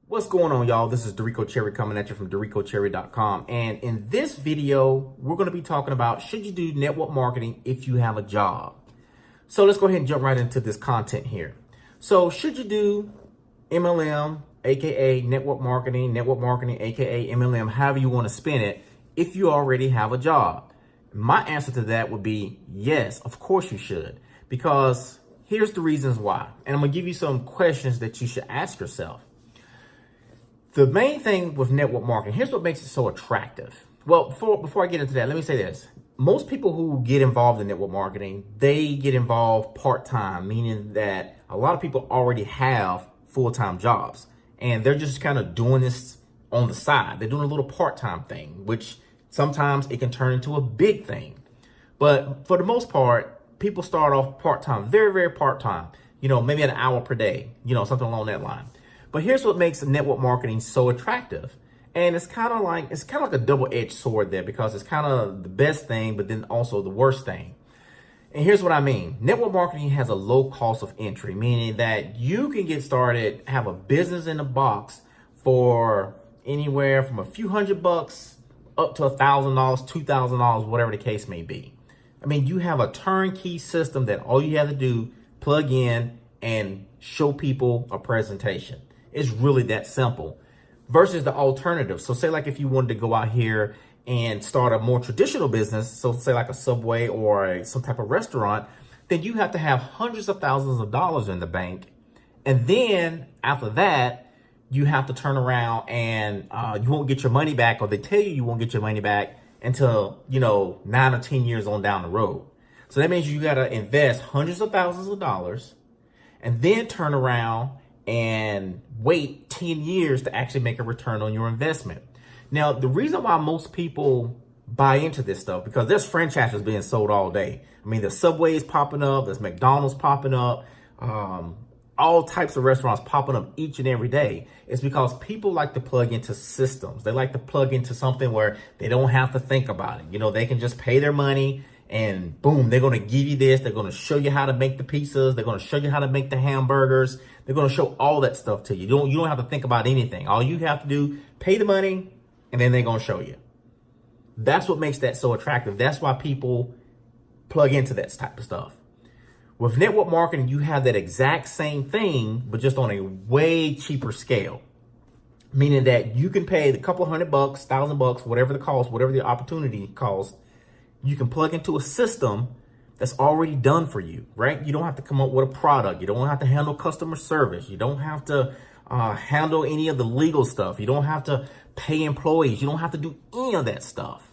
What's going on, y'all? This is Dorico Cherry coming at you from DoricoCherry.com. And in this video, we're going to be talking about should you do network marketing if you have a job? So let's go ahead and jump right into this content here. So should you do MLM, aka network marketing, aka MLM, however you want to spin it, if you already have a job? My answer to that would be yes, of course you should. Because here's the reasons why. And I'm going to give you some questions that you should ask yourself. The main thing with network marketing, here's what makes it so attractive. Well, before I get into that, let me say this. Most people who get involved in network marketing, they get involved part-time, meaning that a lot of people already have full-time jobs and they're just kind of doing this on the side. They're doing a little part-time thing, which sometimes it can turn into a big thing. But for the most part, people start off part-time, very, very part-time, maybe an hour per day, something along that line. But here's what makes network marketing so attractive. And it's kind of like a double-edged sword there, because it's kind of the best thing, but then also the worst thing. And here's what I mean. Network marketing has a low cost of entry, meaning that you can get started, have a business in a box for anywhere from a few $100 up to $1,000, $2,000, whatever the case may be. I mean, you have a turnkey system that all you have to do, plug in and show people a presentation. It's really that simple versus the alternative. So say like if you wanted to go out here and start a more traditional business, so say like a Subway or some type of restaurant, then you have to have hundreds of thousands of dollars in the bank. And then after that, you have to turn around and you won't get your money back, or they tell you won't get your money back until, 9 or 10 years on down the road. So that means you got to invest hundreds of thousands of dollars and then turn around and wait 10 years to actually make a return on your investment. Now, the reason why most people buy into this stuff, because there's franchises being sold all day. I mean, there's Subways popping up, there's McDonald's popping up, all types of restaurants popping up each and every day. It's because people like to plug into systems. They like to plug into something where they don't have to think about it. They can just pay their money and boom, they're going to give you this. They're going to show you how to make the pizzas. They're going to show you how to make the hamburgers. They're going to show all that stuff to you. You don't have to think about anything. All you have to do, pay the money, and then they're going to show you. That's what makes that so attractive. That's why people plug into that type of stuff. With network marketing, you have that exact same thing, but just on a way cheaper scale. Meaning that you can pay a couple $100, $1,000, whatever the cost, whatever the opportunity costs. You can plug into a system that's already done for you, right? You don't have to come up with a product. You don't have to handle customer service. You don't have to handle any of the legal stuff. You don't have to pay employees. You don't have to do any of that stuff.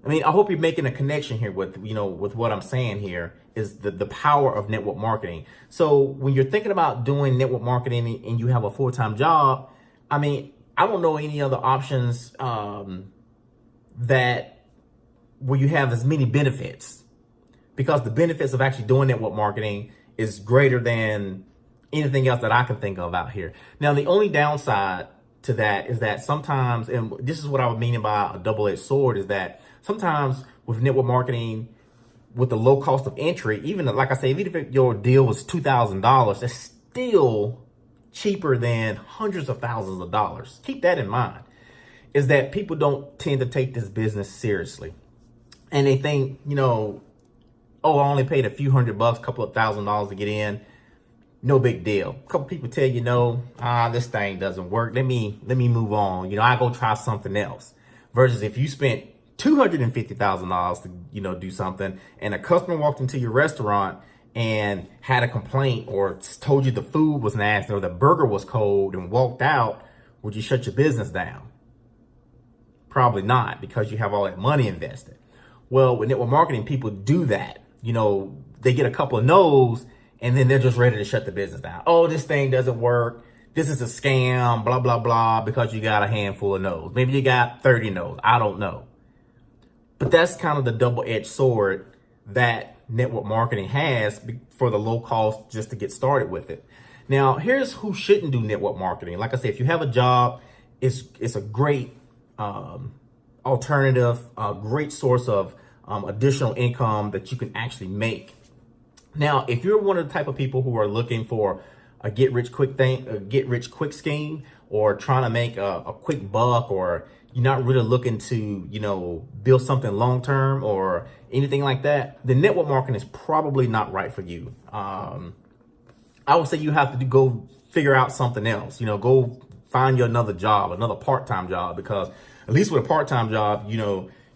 I mean, I hope you're making a connection here with what I'm saying here is the power of network marketing. So when you're thinking about doing network marketing and you have a full-time job, I mean, I don't know any other options where you have as many benefits, because the benefits of actually doing network marketing is greater than anything else that I can think of out here. Now, the only downside to that is that sometimes, and this is what I would mean by a double-edged sword, is that sometimes with network marketing, with the low cost of entry, even like I say, even if your deal was $2,000, that's still cheaper than hundreds of thousands of dollars. Keep that in mind, is that people don't tend to take this business seriously. And they think, oh, I only paid a few $100, couple of $1,000 to get in. No big deal. A couple people tell you, this thing doesn't work. Let me move on. I go try something else. Versus if you spent $250,000 to, do something, and a customer walked into your restaurant and had a complaint or told you the food was nasty or the burger was cold and walked out, would you shut your business down? Probably not, because you have all that money invested. Well, with network marketing, people do that. They get a couple of no's and then they're just ready to shut the business down. Oh, this thing doesn't work. This is a scam, blah, blah, blah, because you got a handful of no's. Maybe you got 30 no's. I don't know. But that's kind of the double-edged sword that network marketing has for the low cost just to get started with it. Now, here's who shouldn't do network marketing. Like I said, if you have a job, it's a great alternative, a great source of additional income that you can actually make. Now, if you're one of the type of people who are looking for a get rich quick scheme, or trying to make a quick buck, or you're not really looking to, build something long-term or anything like that, then network marketing is probably not right for you. I would say you have to go figure out something else, go find you another job, another part-time job, because at least with a part-time job,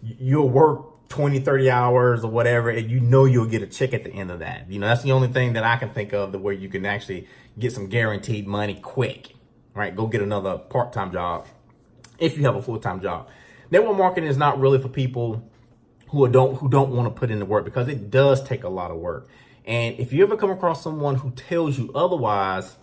you'll work 20, 30 hours or whatever, and you'll get a check at the end of that. That's the only thing that I can think of where you can actually get some guaranteed money quick, right? Go get another part-time job if you have a full-time job. Network marketing is not really for people who don't want to put in the work, because it does take a lot of work. And if you ever come across someone who tells you otherwise,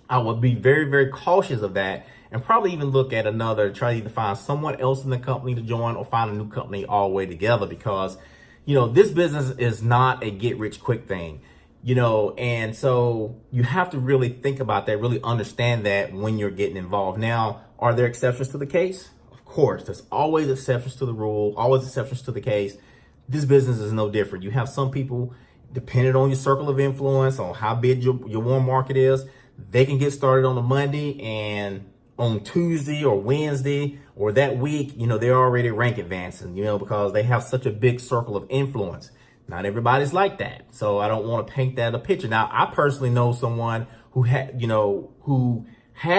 I would be very, very cautious of that, and probably even look at try to either find someone else in the company to join or find a new company all the way together, because, this business is not a get rich quick thing, and so you have to really think about that, really understand that when you're getting involved. Now, are there exceptions to the case? Of course, there's always exceptions to the rule, always exceptions to the case. This business is no different. You have some people, depending on your circle of influence, on how big your warm market is, they can get started on a Monday, and on Tuesday or Wednesday or that week, they're already rank advancing, because they have such a big circle of influence. Not everybody's like that. So I don't want to paint that a picture. Now, I personally know someone who had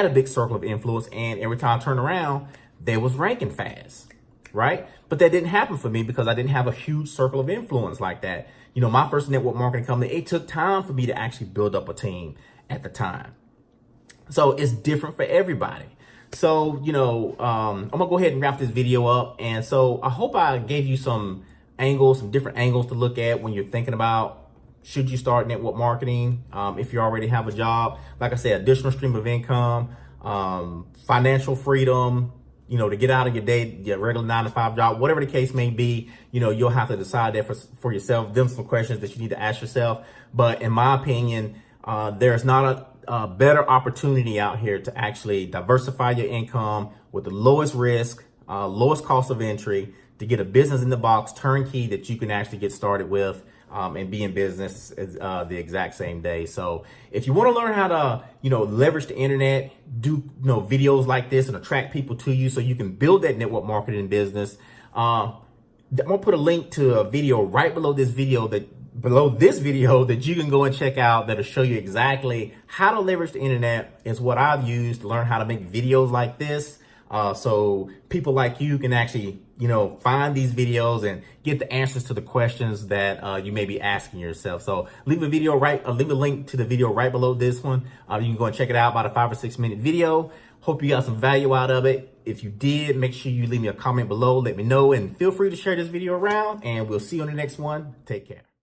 a big circle of influence, and every time I turned around, they was ranking fast, right? But that didn't happen for me because I didn't have a huge circle of influence like that. My first network marketing company, it took time for me to actually build up a team at the time. So it's different for everybody. So, I'm gonna go ahead and wrap this video up. And so I hope I gave you some different angles to look at when you're thinking about, should you start network marketing? If you already have a job, like I said, additional stream of income, financial freedom, to get out of your regular 9-to-5 job, whatever the case may be, you'll have to decide that for yourself. Them some questions that you need to ask yourself. But in my opinion, there's not a better opportunity out here to actually diversify your income with the lowest risk, lowest cost of entry, to get a business in the box turnkey that you can actually get started with and be in business the exact same day. So if you want to learn how to, leverage the internet, do, videos like this and attract people to you so you can build that network marketing business, I'm gonna put a link to a video right below this video that you can go and check out, that'll show you exactly how to leverage the internet. Is what I've used to learn how to make videos like this. So people like you can actually, find these videos and get the answers to the questions that you may be asking yourself. So leave a link to the video right below this one. You can go and check it out, about a 5 or 6 minute video. Hope you got some value out of it. If you did, make sure you leave me a comment below. Let me know, and feel free to share this video around, and we'll see you on the next one. Take care.